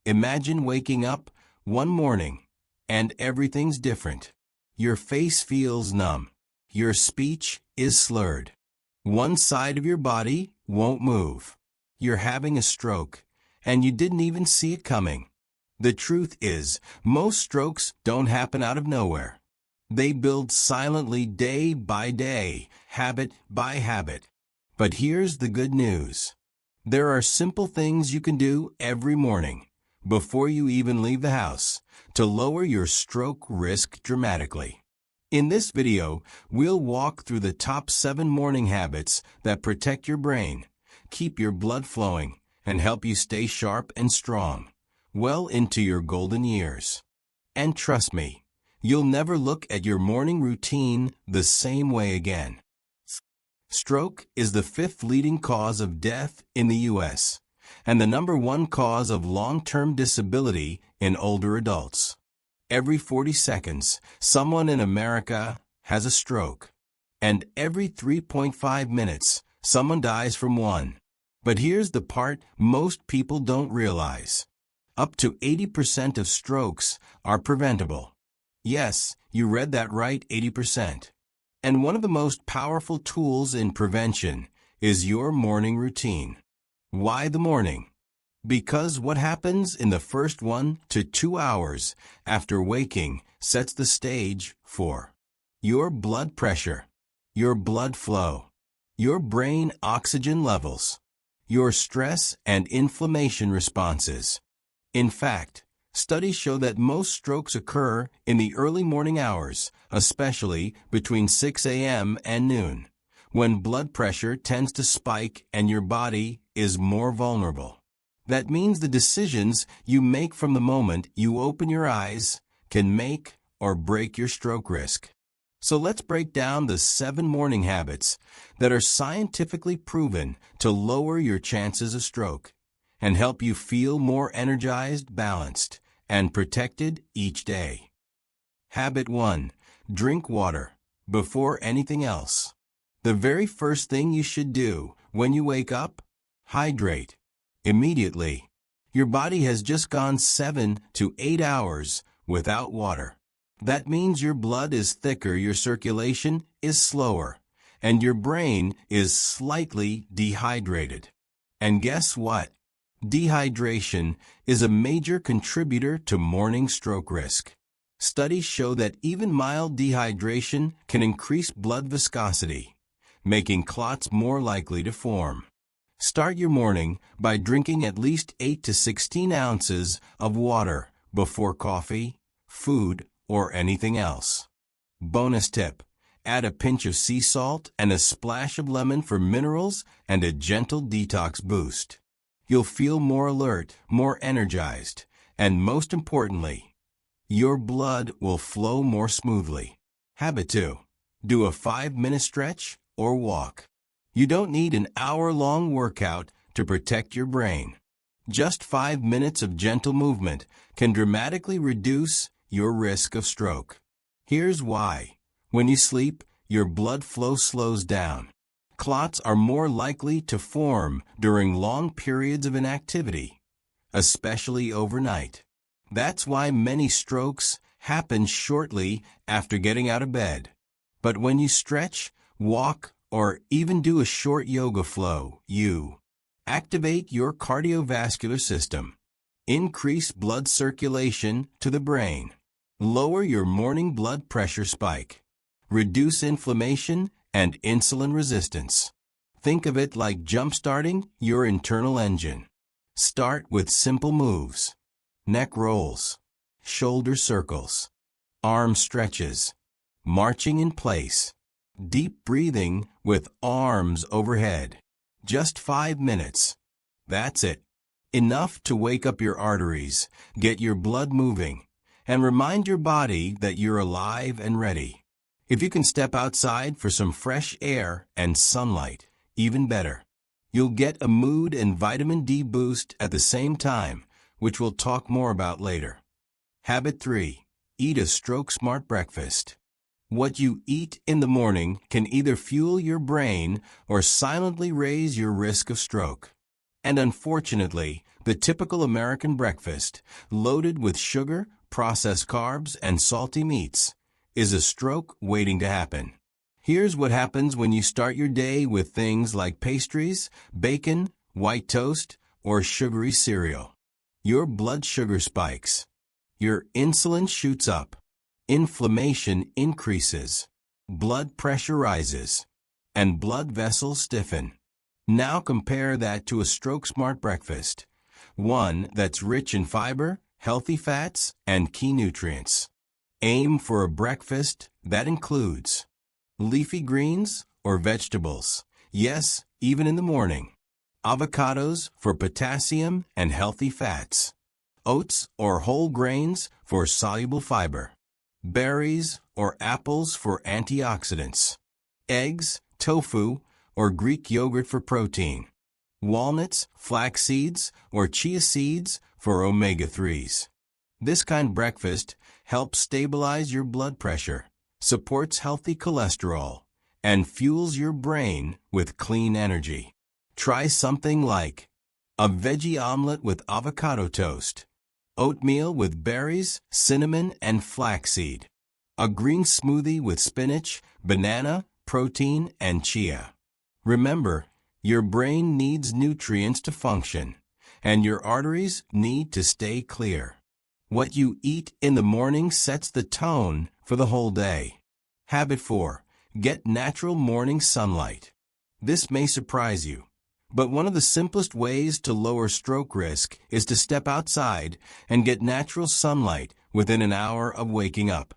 Imagine waking up one morning and everything's different. Your face feels numb. Your speech is slurred. One side of your body won't move. You're having a stroke, and you didn't even see it coming. The truth is, most strokes don't happen out of nowhere. They build silently day by day, habit by habit. But here's the good news. There are simple things you can do every morning, before you even leave the house, to lower your stroke risk dramatically. In this video, we'll walk through the top 7 morning habits that protect your brain, keep your blood flowing, and help you stay sharp and strong, well into your golden years. And trust me, you'll never look at your morning routine the same way again. Stroke is the 5th leading cause of death in the U.S. and the number 1 cause of long-term disability in older adults. Every 40 seconds, someone in America has a stroke, and every 3.5 minutes, someone dies from one. But here's the part most people don't realize. Up to 80% of strokes are preventable. Yes, you read that right, 80%. And one of the most powerful tools in prevention is your morning routine. Why the morning? Because what happens in the first 1 to 2 hours after waking sets the stage for your blood pressure, your blood flow, your brain oxygen levels, your stress and inflammation responses. In fact, studies show that most strokes occur in the early morning hours, especially between 6 a.m. and noon, when blood pressure tends to spike and your body is more vulnerable. That means the decisions you make from the moment you open your eyes can make or break your stroke risk. So let's break down the 7 morning habits that are scientifically proven to lower your chances of stroke and help you feel more energized, balanced, and protected each day. Habit 1. Drink water before anything else. The very first thing you should do when you wake up? Hydrate. Immediately. Your body has just gone 7 to 8 hours without water. That means your blood is thicker, your circulation is slower, and your brain is slightly dehydrated. And guess what? Dehydration is a major contributor to morning stroke risk. Studies show that even mild dehydration can increase blood viscosity, making clots more likely to form. Start your morning by drinking at least 8 to 16 ounces of water before coffee, food, or anything else. Bonus tip: add a pinch of sea salt and a splash of lemon for minerals and a gentle detox boost. You'll feel more alert, more energized, and most importantly, your blood will flow more smoothly. Habit 2. Do a 5-minute stretch or walk. You don't need an hour-long workout to protect your brain. Just 5 minutes of gentle movement can dramatically reduce your risk of stroke. Here's why. When you sleep, your blood flow slows down. Clots are more likely to form during long periods of inactivity, especially overnight. That's why many strokes happen shortly after getting out of bed. But when you stretch, walk, or even do a short yoga flow, you activate your cardiovascular system, increase blood circulation to the brain, lower your morning blood pressure spike, reduce inflammation and insulin resistance. Think of it like jump-starting your internal engine. Start with simple moves: neck rolls, shoulder circles, arm stretches, marching in place, deep breathing with arms overhead. Just 5 minutes. That's it. Enough to wake up your arteries, get your blood moving, and remind your body that you're alive and ready. If you can step outside for some fresh air and sunlight, even better. You'll get a mood and vitamin D boost at the same time, which we'll talk more about later. Habit 3. Eat a stroke-smart breakfast. What you eat in the morning can either fuel your brain or silently raise your risk of stroke. And unfortunately, The typical American breakfast, loaded with sugar, processed carbs, and salty meats, is a stroke waiting to happen. Here's what happens when you start your day with things like pastries, bacon, white toast, or sugary cereal. Your blood sugar spikes. Your insulin shoots up. Inflammation increases. Blood pressure rises. And blood vessels stiffen. Now compare that to a stroke-smart breakfast. One that's rich in fiber, healthy fats, and key nutrients. Aim for a breakfast that includes leafy greens or vegetables. Yes, even in the morning. Avocados for potassium and healthy fats. Oats or whole grains for soluble fiber. Berries or apples for antioxidants. Eggs, tofu, or Greek yogurt for protein. Walnuts, flax seeds, or chia seeds for omega-3s. This kind of breakfast helps stabilize your blood pressure, supports healthy cholesterol, and fuels your brain with clean energy. Try something like a veggie omelet with avocado toast, oatmeal with berries, cinnamon, and flaxseed, a green smoothie with spinach, banana, protein, and chia. Remember, your brain needs nutrients to function, and your arteries need to stay clear. What you eat in the morning sets the tone for the whole day. Habit 4. Get natural morning sunlight. This may surprise you, but one of the simplest ways to lower stroke risk is to step outside and get natural sunlight within an hour of waking up.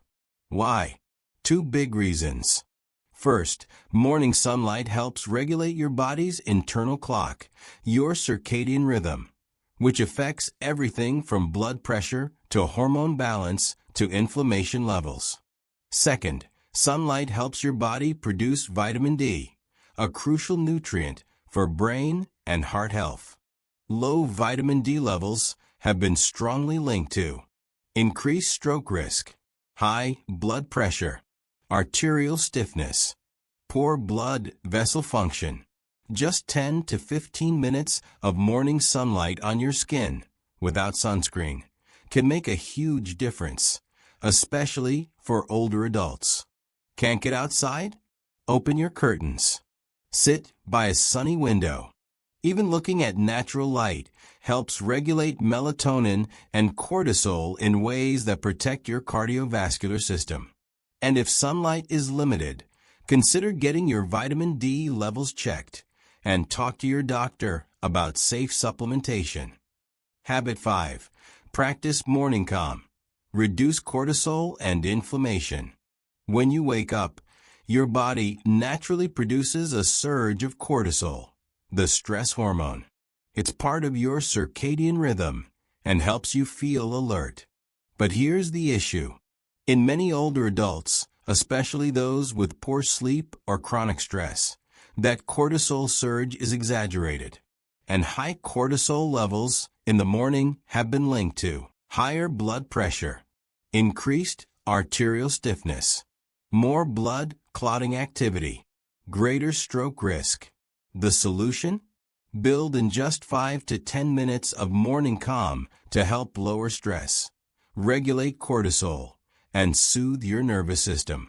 Why? 2 big reasons. First, morning sunlight helps regulate your body's internal clock, your circadian rhythm, which affects everything from blood pressure to hormone balance to inflammation levels. Second, sunlight helps your body produce vitamin D, a crucial nutrient for brain and heart health. Low vitamin D levels have been strongly linked to increased stroke risk, high blood pressure, arterial stiffness, poor blood vessel function. Just 10 to 15 minutes of morning sunlight on your skin without sunscreen can make a huge difference, especially for older adults. Can't get outside? Open your curtains. Sit by a sunny window. Even looking at natural light helps regulate melatonin and cortisol in ways that protect your cardiovascular system. And if sunlight is limited, consider getting your vitamin D levels checked and talk to your doctor about safe supplementation. Habit 5. Practice morning calm. Reduce cortisol and inflammation. When you wake up, your body naturally produces a surge of cortisol, the stress hormone. It's part of your circadian rhythm and helps you feel alert. But here's the issue. In many older adults, especially those with poor sleep or chronic stress, that cortisol surge is exaggerated. And high cortisol levels in the morning have been linked to higher blood pressure, increased arterial stiffness, more blood clotting activity, greater stroke risk. The solution? Build in just 5 to 10 minutes of morning calm to help lower stress, regulate cortisol, and soothe your nervous system.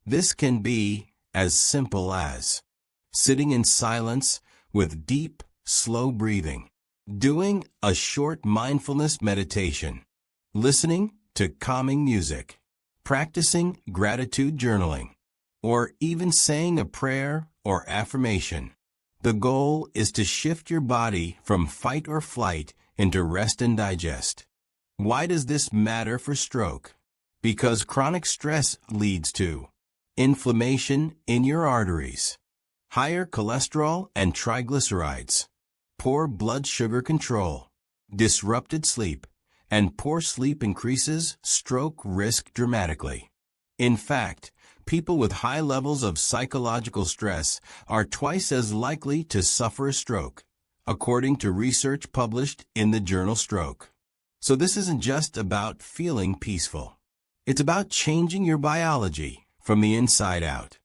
This can be as simple as sitting in silence with deep, slow breathing, doing a short mindfulness meditation, listening to calming music, practicing gratitude journaling, or even saying a prayer or affirmation. The goal is to shift your body from fight or flight into rest and digest. Why does this matter for stroke? Because chronic stress leads to inflammation in your arteries, higher cholesterol and triglycerides, poor blood sugar control, disrupted sleep, and poor sleep increases stroke risk dramatically. In fact, people with high levels of psychological stress are twice as likely to suffer a stroke, according to research published in the journal Stroke. So this isn't just about feeling peaceful. It's about changing your biology from the inside out.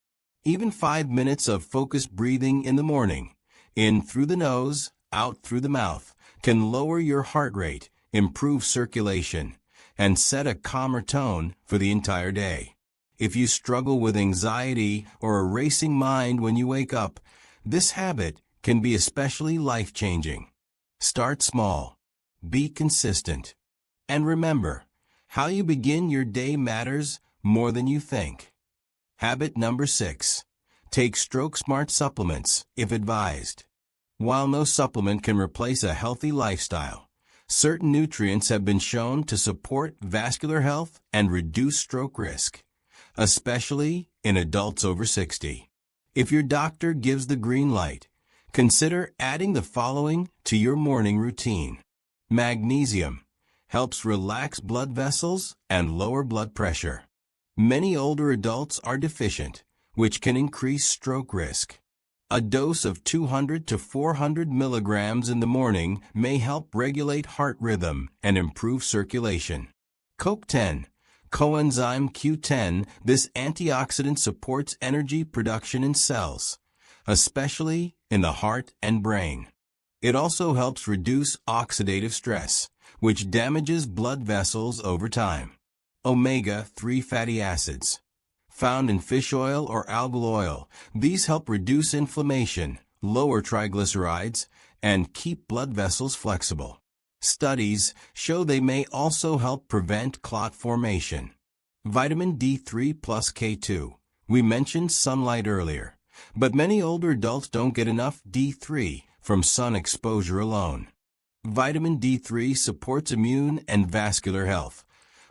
Even 5 minutes of focused breathing in the morning, in through the nose, out through the mouth, can lower your heart rate, improve circulation, and set a calmer tone for the entire day. If you struggle with anxiety or a racing mind when you wake up, this habit can be especially life-changing. Start small. Be consistent. And remember, how you begin your day matters more than you think. Habit number 6. Take Stroke Smart supplements, if advised. While no supplement can replace a healthy lifestyle, certain nutrients have been shown to support vascular health and reduce stroke risk, especially in adults over 60. If your doctor gives the green light, consider adding the following to your morning routine. Magnesium helps relax blood vessels and lower blood pressure. Many older adults are deficient, which can increase stroke risk. A dose of 200 to 400 milligrams in the morning may help regulate heart rhythm and improve circulation. CoQ10, coenzyme Q10, this antioxidant supports energy production in cells, especially in the heart and brain. It also helps reduce oxidative stress, which damages blood vessels over time. Omega-3 fatty acids, found in fish oil or algal oil, these help reduce inflammation, lower triglycerides, and keep blood vessels flexible. Studies show they may also help prevent clot formation. Vitamin D3 plus K2. We mentioned sunlight earlier, but many older adults don't get enough D3 from sun exposure alone. Vitamin D3 supports immune and vascular health,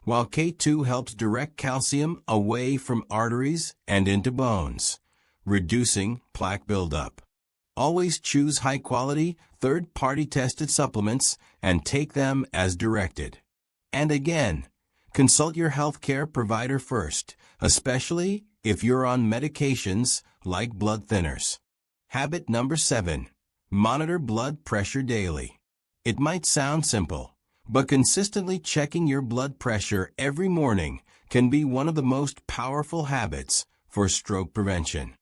while K2 helps direct calcium away from arteries and into bones, reducing plaque buildup. Always choose high-quality, third-party tested supplements and take them as directed. And again, consult your healthcare provider first, especially if you're on medications like blood thinners. Habit number 7. Monitor blood pressure daily. It might sound simple, but consistently checking your blood pressure every morning can be one of the most powerful habits for stroke prevention.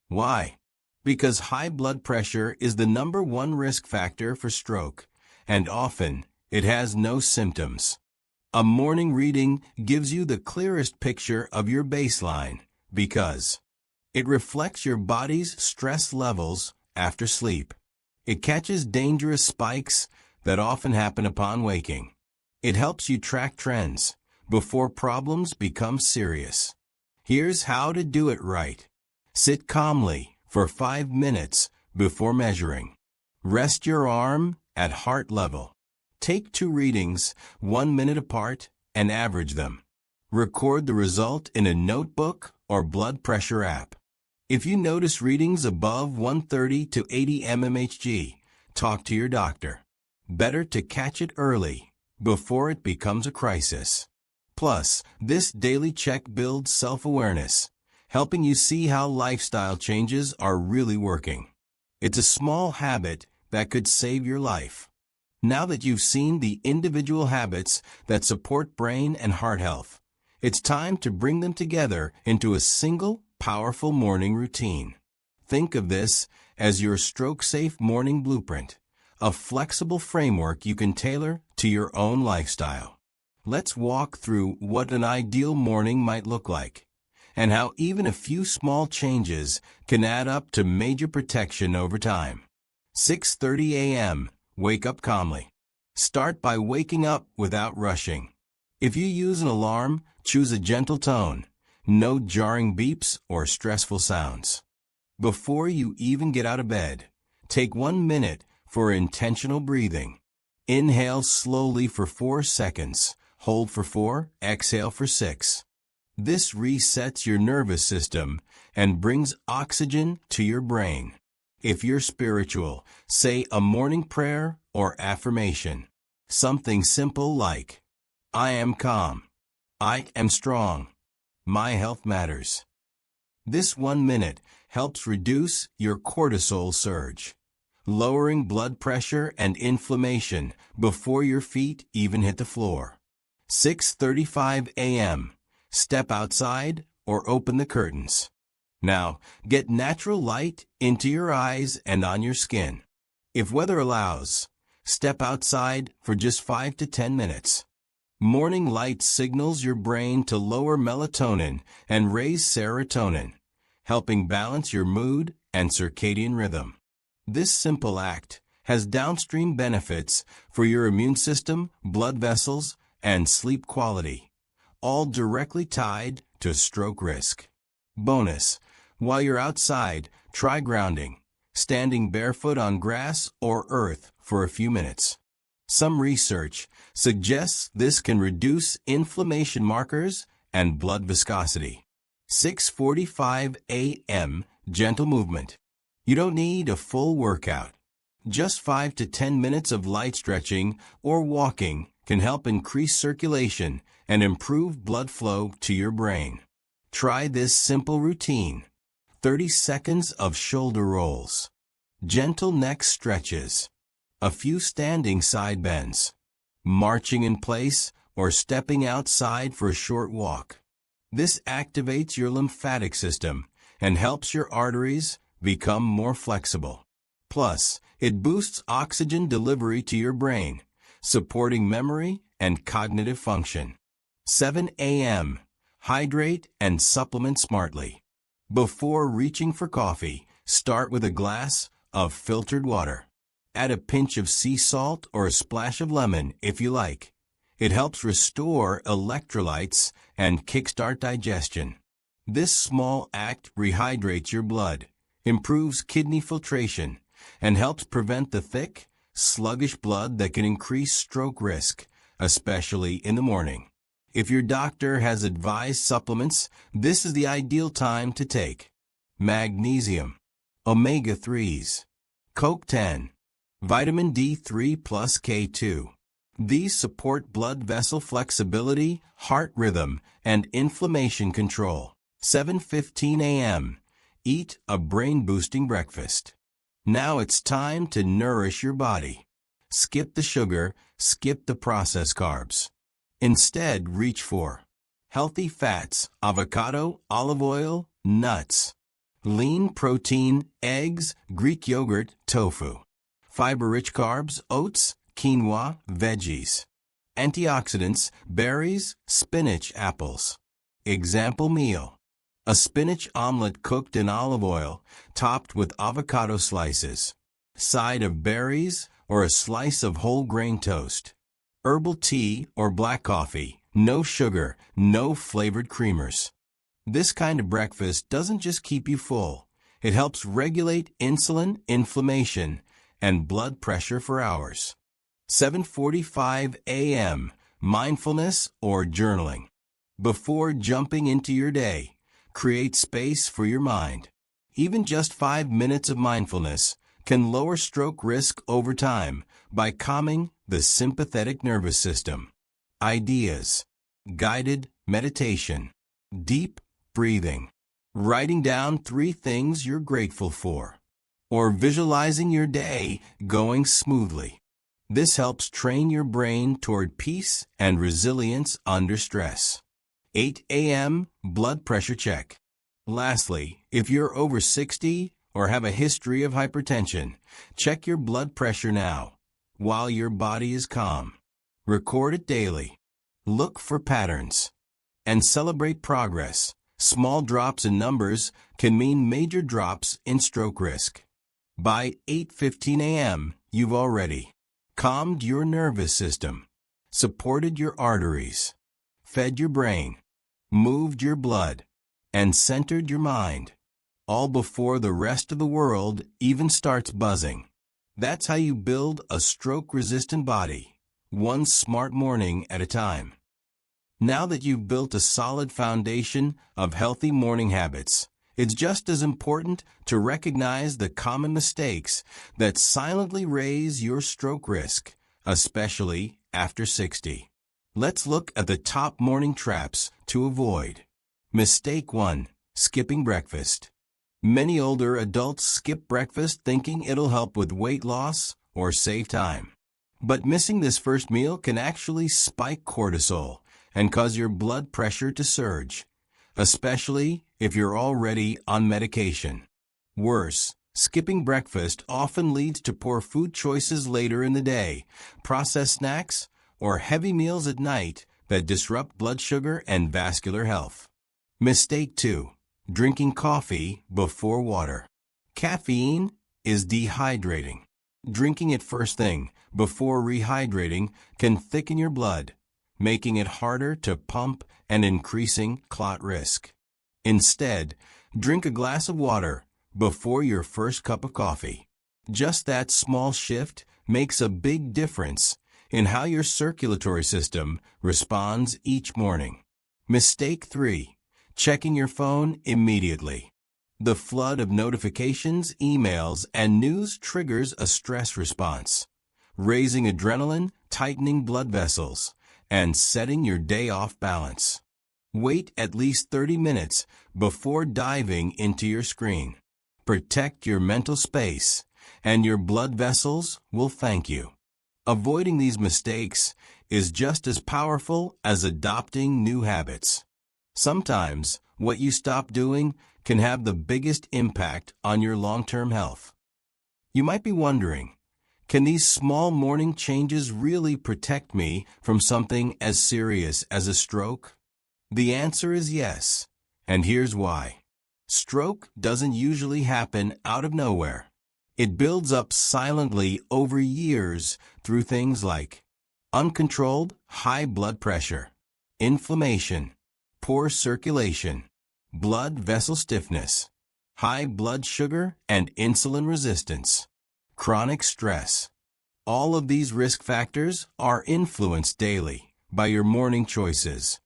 Why? Because high blood pressure is the #1 risk factor for stroke, and often it has no symptoms. A morning reading gives you the clearest picture of your baseline because it reflects your body's stress levels after sleep. It catches dangerous spikes that often happen upon waking. It helps you track trends before problems become serious. Here's how to do it right. Sit calmly for 5 minutes before measuring. Rest your arm at heart level. Take 2 readings, 1 minute apart, and average them. Record the result in a notebook or blood pressure app. If you notice readings above 130 to 80 mmHg, talk to your doctor. Better to catch it early, before it becomes a crisis. Plus, this daily check builds self-awareness, helping you see how lifestyle changes are really working. It's a small habit that could save your life. Now that you've seen the individual habits that support brain and heart health, it's time to bring them together into a single, powerful morning routine. Think of this as your stroke-safe morning blueprint, a flexible framework you can tailor to your own lifestyle. Let's walk through what an ideal morning might look like, and how even a few small changes can add up to major protection over time. 6:30 a.m. Wake up calmly. Start by waking up without rushing. If you use an alarm, choose a gentle tone. No jarring beeps or stressful sounds. Before you even get out of bed, take 1 minute for intentional breathing. Inhale slowly for 4 seconds, hold for 4, exhale for 6. This resets your nervous system and brings oxygen to your brain. If you're spiritual, say a morning prayer or affirmation. Something simple like, I am calm. I am strong. My health matters. This 1 minute helps reduce your cortisol surge, lowering blood pressure and inflammation before your feet even hit the floor. 6:35 a.m. Step outside or open the curtains. Now, get natural light into your eyes and on your skin. If weather allows, Step outside for just 5 to 10 minutes. Morning light signals your brain to lower melatonin and raise serotonin, helping balance your mood and circadian rhythm. This simple act has downstream benefits for your immune system, blood vessels, and sleep quality, all directly tied to stroke risk. Bonus: while you're outside, try grounding, standing barefoot on grass or earth for a few minutes. Some research suggests this can reduce inflammation markers and blood viscosity. 6:45 a.m. Gentle movement. You don't need a full workout. Just 5 to 10 minutes of light stretching or walking can help increase circulation and improve blood flow to your brain. Try this simple routine. 30 seconds of shoulder rolls, gentle neck stretches, a few standing side bends, marching in place or stepping outside for a short walk. This activates your lymphatic system and helps your arteries become more flexible. Plus, it boosts oxygen delivery to your brain, supporting memory and cognitive function. 7 a.m. Hydrate and supplement smartly. Before reaching for coffee, start with a glass of filtered water. Add a pinch of sea salt or a splash of lemon if you like. It helps restore electrolytes and kickstart digestion. This small act rehydrates your blood, improves kidney filtration, and helps prevent the thick, sluggish blood that can increase stroke risk, especially in the morning. If your doctor has advised supplements, this is the ideal time to take. Magnesium, omega-3s, CoQ10, vitamin D3 plus K2. These support blood vessel flexibility, heart rhythm, and inflammation control. 7:15 a.m. Eat a brain-boosting breakfast. Now it's time to nourish your body. Skip the sugar, skip the processed carbs. Instead, reach for healthy fats, avocado, olive oil, nuts, lean protein, eggs, Greek yogurt, tofu, fiber-rich carbs, oats, quinoa, veggies, antioxidants, berries, spinach, apples. Example meal: a spinach omelet cooked in olive oil, topped with avocado slices, side of berries, or a slice of whole grain toast. Herbal tea or black coffee, no sugar, no flavored creamers. This kind of breakfast doesn't just keep you full, it helps regulate insulin, inflammation, and blood pressure for hours. 7:45 a.m. Mindfulness or journaling. Before jumping into your day, create space for your mind. Even just 5 minutes of mindfulness can lower stroke risk over time by calming the sympathetic nervous system. Ideas: guided meditation, deep breathing, writing down 3 things you're grateful for, or visualizing your day going smoothly. This helps train your brain toward peace and resilience under stress. 8 a.m. Blood pressure check. Lastly, if you're over 60 or have a history of hypertension, check your blood pressure now, while your body is calm. Record it daily. Look for patterns. And celebrate progress. Small drops in numbers can mean major drops in stroke risk. By 8:15 a.m., you've already calmed your nervous system, supported your arteries, fed your brain, moved your blood, and centered your mind, all before the rest of the world even starts buzzing. That's how you build a stroke-resistant body, one smart morning at a time. Now that you've built a solid foundation of healthy morning habits, it's just as important to recognize the common mistakes that silently raise your stroke risk, especially after 60. Let's look at the top morning traps to avoid. Mistake 1: skipping breakfast. Many older adults skip breakfast thinking it'll help with weight loss or save time. But missing this first meal can actually spike cortisol and cause your blood pressure to surge, especially if you're already on medication. Worse, Skipping breakfast often leads to poor food choices later in the day, processed snacks, or heavy meals at night that disrupt blood sugar and vascular health. Mistake 2. Drinking coffee before water. Caffeine is dehydrating. Drinking it first thing, before rehydrating, can thicken your blood, making it harder to pump and increasing clot risk. Instead, drink a glass of water before your first cup of coffee. Just that small shift makes a big difference in how your circulatory system responds each morning. Mistake 3. Checking your phone immediately. The flood of notifications, emails, and news triggers a stress response, raising adrenaline, tightening blood vessels, and setting your day off balance. Wait at least 30 minutes before diving into your screen. Protect your mental space, and your blood vessels will thank you. Avoiding these mistakes is just as powerful as adopting new habits. Sometimes, what you stop doing can have the biggest impact on your long-term health. You might be wondering, can these small morning changes really protect me from something as serious as a stroke? The answer is yes, and here's why. Stroke doesn't usually happen out of nowhere. It builds up silently over years through things like uncontrolled high blood pressure, inflammation, poor circulation, blood vessel stiffness, high blood sugar and insulin resistance, chronic stress. All of these risk factors are influenced daily by your morning choices.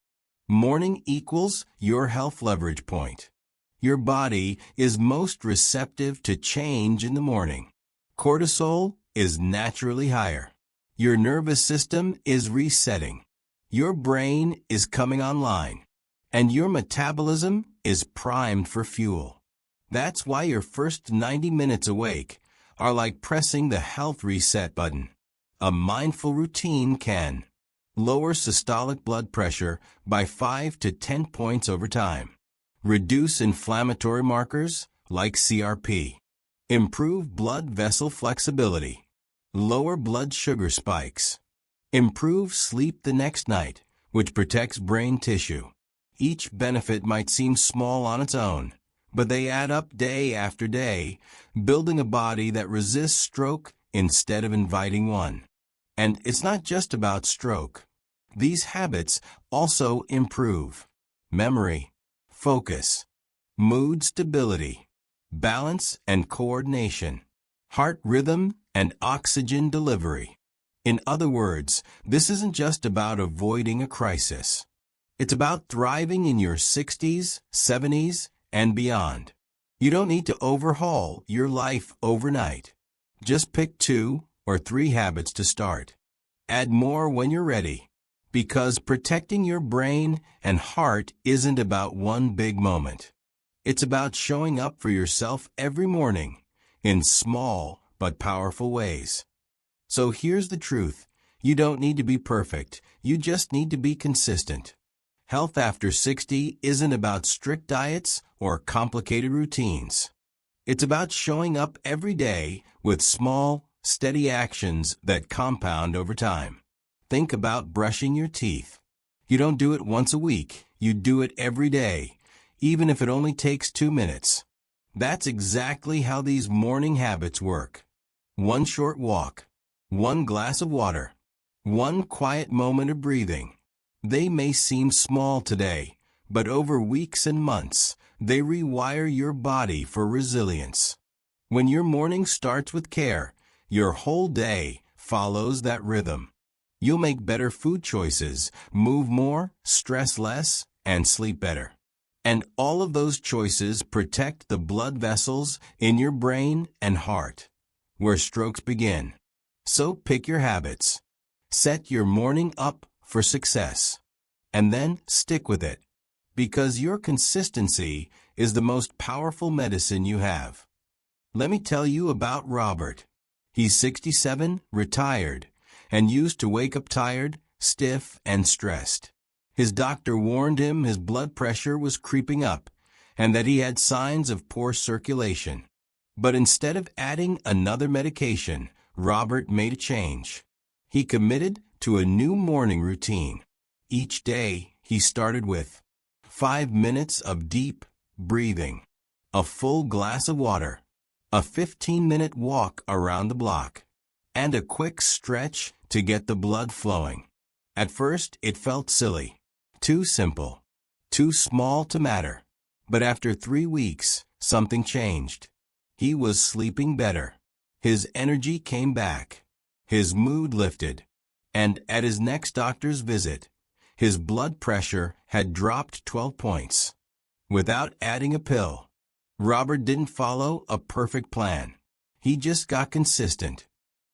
Morning equals your health leverage point. Your body is most receptive to change in the morning. Cortisol is naturally higher. Your nervous system is resetting. Your brain is coming online. And your metabolism is primed for fuel. That's why your first 90 minutes awake are like pressing the health reset button. A mindful routine can lower systolic blood pressure by 5 to 10 points over time. Reduce inflammatory markers like CRP. Improve blood vessel flexibility. Lower blood sugar spikes. Improve sleep the next night, which protects brain tissue. Each benefit might seem small on its own, but they add up day after day, building a body that resists stroke instead of inviting one. And it's not just about stroke. These habits also improve memory, focus, mood stability, balance and coordination, heart rhythm and oxygen delivery. In other words, this isn't just about avoiding a crisis. It's about thriving in your 60s, 70s, and beyond. You don't need to overhaul your life overnight. Just pick 2 or 3 habits to start. Add more when you're ready. Because protecting your brain and heart isn't about one big moment. It's about showing up for yourself every morning in small but powerful ways. So here's the truth. You don't need to be perfect. You just need to be consistent. Health after 60 isn't about strict diets or complicated routines. It's about showing up every day with small, steady actions that compound over time. Think about brushing your teeth. You don't do it once a week. You do it every day, even if it only takes 2 minutes. That's exactly how these morning habits work. 1 short walk, 1 glass of water, 1 quiet moment of breathing. They may seem small today, but over weeks and months, they rewire your body for resilience. When your morning starts with care, your whole day follows that rhythm. You'll make better food choices, move more, stress less, and sleep better. And all of those choices protect the blood vessels in your brain and heart, where strokes begin. So pick your habits. Set your morning up for success. And then stick with it. Because your consistency is the most powerful medicine you have. Let me tell you about Robert. He's 67, retired, and used to wake up tired, stiff, and stressed. His doctor warned him his blood pressure was creeping up and that he had signs of poor circulation. But instead of adding another medication, Robert made a change. He committed to a new morning routine. Each day, he started with 5 minutes of deep breathing, a full glass of water, a 15-minute walk around the block, and a quick stretch to get the blood flowing. At first, it felt silly, too simple, too small to matter. But after 3 weeks, something changed. He was sleeping better. His energy came back. His mood lifted. And at his next doctor's visit, his blood pressure had dropped 12 points. Without adding a pill, Robert didn't follow a perfect plan. He just got consistent.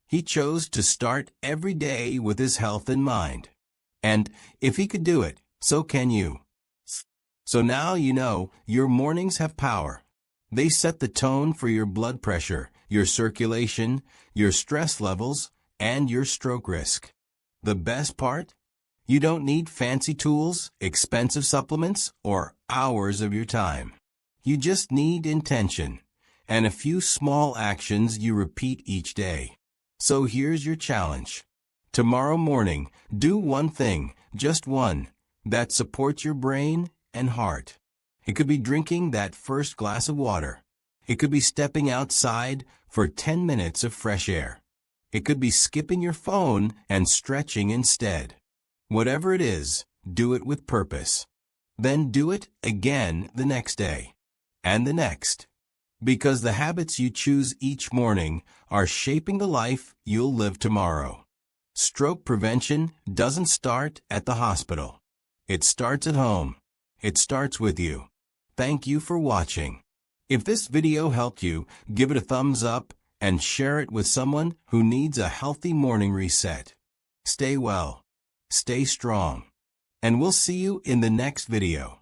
He chose to start every day with his health in mind. And if he could do it, so can you. So now you know your mornings have power. They set the tone for your blood pressure, your circulation, your stress levels, and your stroke risk. The best part? You don't need fancy tools, expensive supplements, or hours of your time. You just need intention and a few small actions you repeat each day. So here's your challenge. Tomorrow morning, do one thing, just one, that supports your brain and heart. It could be drinking that first glass of water. It could be stepping outside for 10 minutes of fresh air. It could be skipping your phone and stretching instead. Whatever it is, do it with purpose. Then do it again the next day, and the next. Because the habits you choose each morning are shaping the life you'll live tomorrow. Stroke prevention doesn't start at the hospital. It starts at home. It starts with you. Thank you for watching. If this video helped you, give it a thumbs up and share it with someone who needs a healthy morning reset. Stay well, stay strong, and we'll see you in the next video.